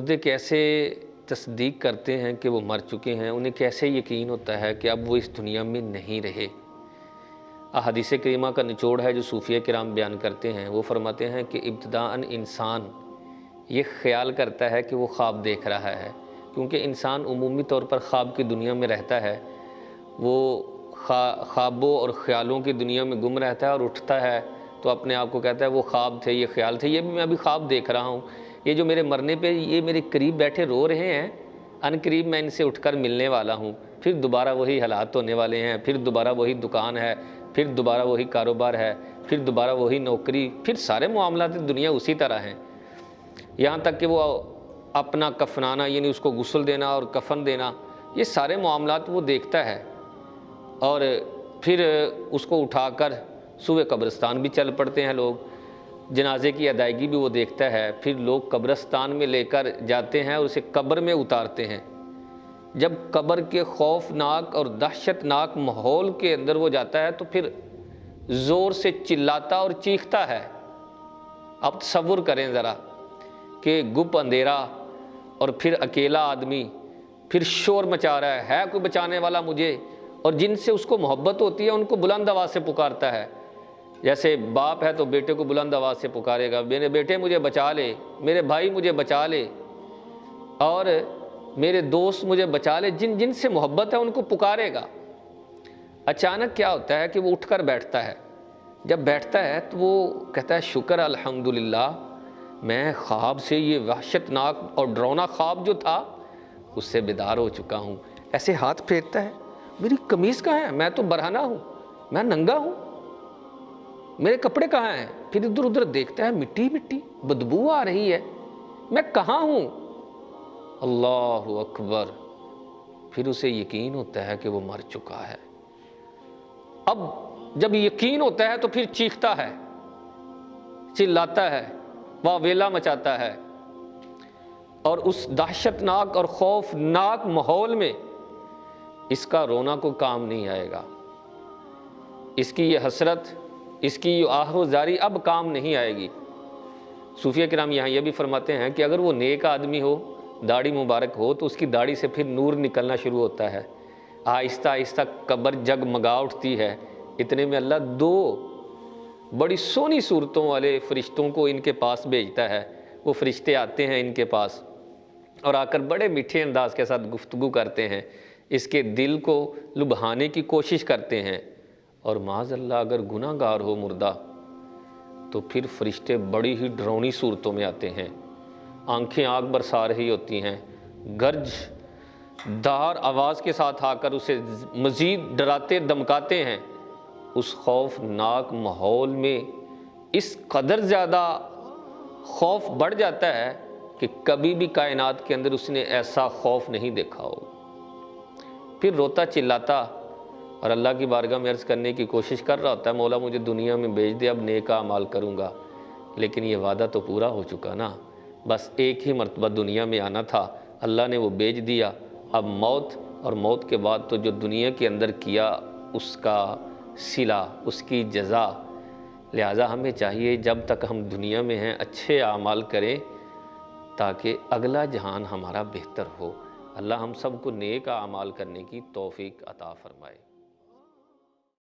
मुर्दे कैसे तस्दीक करते हैं कि वो मर चुके हैं, उन्हें कैसे यकीन होता है कि अब वो इस दुनिया में नहीं रहे। अहादीस करीमा का निचोड़ है जो सूफिया किराम बयान करते हैं। वो फरमाते हैं कि इब्तिदाअन इंसान ये ख्याल करता है कि वो ख्वाब देख रहा है, क्योंकि इंसान उमूमी तौर पर ख्वाब की दुनिया में रहता है। वो ख्वाबों और ख़्यालों की दुनिया में गुम रहता है और उठता है तो अपने आप को कहता है वो ख्वाब थे, ये ख्याल थे, ये भी मैं अभी ख्वाब देख रहा हूँ। ये जो मेरे मरने पे ये मेरे करीब बैठे रो रहे हैं, अनकरीब मैं इनसे उठकर मिलने वाला हूँ। फिर दोबारा वही हालात होने वाले हैं, फिर दोबारा वही दुकान है, फिर दोबारा वही कारोबार है, फिर दोबारा वही नौकरी, फिर सारे मामलात दुनिया उसी तरह हैं। यहाँ तक कि वो अपना कफनाना यानी उसको गुस्ल देना और कफन देना, ये सारे मामलात वो देखता है और फिर उसको उठाकर सुबह कब्रिस्तान भी चल पड़ते हैं लोग। जनाजे की अदायगी भी वो देखता है। फिर लोग कब्रिस्तान में लेकर जाते हैं और उसे कब्र में उतारते हैं। जब कब्र के खौफनाक और दहशतनाक माहौल के अंदर वो जाता है तो फिर ज़ोर से चिल्लाता और चीखता है। अब तसव्वुर करें ज़रा कि गुप अंधेरा और फिर अकेला आदमी, फिर शोर मचा रहा है कोई बचाने वाला मुझे, और जिनसे उसको मोहब्बत होती है उनको बुलंद आवाज़ से पुकारता है। जैसे बाप है तो बेटे को बुलंद आवाज़ से पुकारेगा, मेरे बेटे मुझे बचा ले, मेरे भाई मुझे बचा ले, और मेरे दोस्त मुझे बचा ले, जिन जिन से मोहब्बत है उनको पुकारेगा। अचानक क्या होता है कि वो उठकर बैठता है। जब बैठता है तो वो कहता है शुक्र अल्हम्दुलिल्लाह, मैं ख्वाब से, ये वहशतनाक और डरावना ख्वाब जो था उससे बेदार हो चुका हूँ। ऐसे हाथ फेरता है, मेरी कमीज़ कहाँ है, मैं तो बरहना हूँ, मैं नंगा हूँ, मेरे कपड़े कहाँ हैं। फिर इधर उधर देखता है, मिट्टी मिट्टी बदबू आ रही है, मैं कहाँ हूँ। अल्लाहु अकबर। फिर उसे यकीन होता है कि वो मर चुका है। अब जब यकीन होता है तो फिर चीखता है, चिल्लाता है, वावेला मचाता है, और उस दहशतनाक और खौफनाक माहौल में इसका रोना को काम नहीं आएगा। इसकी ये हसरत, इसकी ये आहोजारी अब काम नहीं आएगी। सूफिया किराम यहाँ ये भी फरमाते हैं कि अगर वो नेक आदमी हो, दाढ़ी मुबारक हो, तो उसकी दाढ़ी से फिर नूर निकलना शुरू होता है। आहिस्ता आहिस्ता कब्र जगमगा उठती है। इतने में अल्लाह दो बड़ी सोनी सूरतों वाले फ़रिश्तों को इनके पास भेजता है। वो फ़रिश्ते आते हैं इनके पास और आकर बड़े मीठे अंदाज के साथ गुफ्तगू करते हैं, इसके दिल को लुभाने की कोशिश करते हैं। और माज़अल्लाह अगर गुनाहगार हो मुर्दा तो फिर फ़रिश्ते बड़ी ही डरावनी सूरतों में आते हैं, आंखें आग बरसा रही होती हैं, गर्ज दार आवाज़ के साथ आकर उसे मज़ीद डराते धमकाते हैं। उस खौफनाक माहौल में इस कदर ज़्यादा खौफ बढ़ जाता है कि कभी भी कायनात के अंदर उसने ऐसा खौफ नहीं देखा हो। फिर रोता चिल्लाता और अल्लाह की बारगाह में अर्ज़ करने की कोशिश कर रहा होता है, मौला मुझे दुनिया में भेज दे, अब नेक अमाल करूँगा। लेकिन ये वादा तो पूरा हो चुका ना, बस एक ही मरतबा दुनिया में आना था, अल्लाह ने वो भेज दिया। अब मौत, और मौत के बाद तो जो दुनिया के अंदर किया उसका सिला, उसकी जज़ा। लिहाजा हमें चाहिए जब तक हम दुनिया में हैं अच्छे अमाल करें ताकि अगला जहान हमारा बेहतर हो। अल्लाह हम सब को नेक अमाल करने की तौफीक अता फ़रमाए।